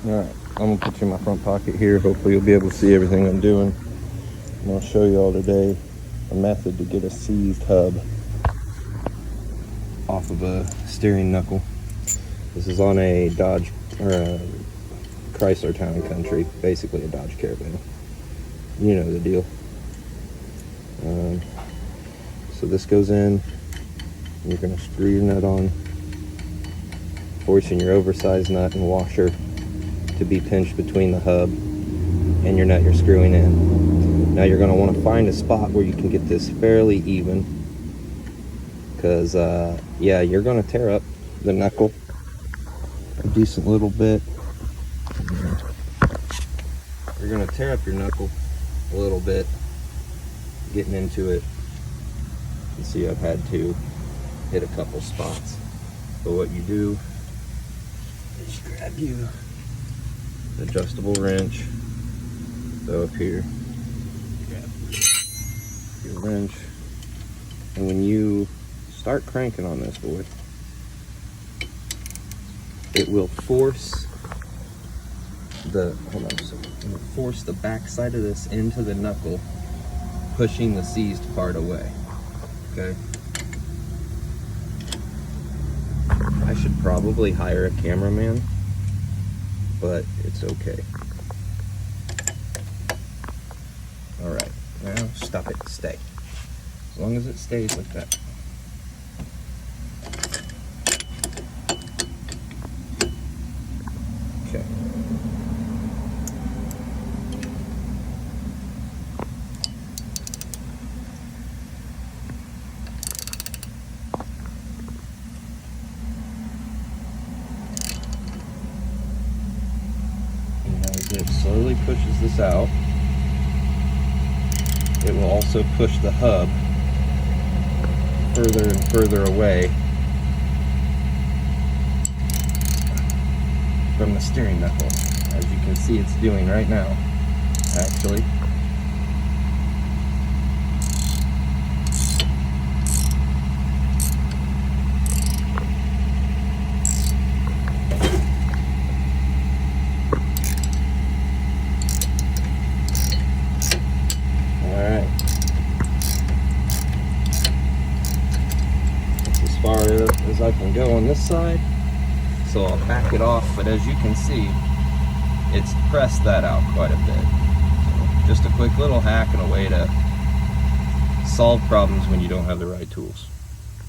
Alright, I'm going to put you in my front pocket here. Hopefully you'll be able to see everything I'm doing. I'm going to show you all today a method to get a seized hub off of a steering knuckle. This is on a Dodge, or a Chrysler Town & Country, basically a Dodge Caravan. You know the deal. So this goes in, and you're going to screw your nut on, forcing your oversized nut and washer to be pinched between the hub and your nut you're screwing in. Now you're going to want to find a spot where you can get this fairly even, because yeah, you're going to tear up the knuckle a decent little bit. You're going to tear up your knuckle a little bit getting into it. You see I've had to hit a couple spots, but what you do is you grab you an adjustable wrench, go up here, grab your wrench, and when you start cranking on this boy, it will force the, it will force the back side of this into the knuckle, pushing the seized part away. Okay. I should probably hire a cameraman, but it's okay. Alright, now stop it, stay. As long as it stays like that. Okay. It slowly pushes this out. It will also push the hub further and further away from the steering knuckle, as you can see it's doing right now, actually. As far as I can go on this side, so I'll back it off, but as you can see, it's pressed that out quite a bit. So just a quick little hack and a way to solve problems when you don't have the right tools.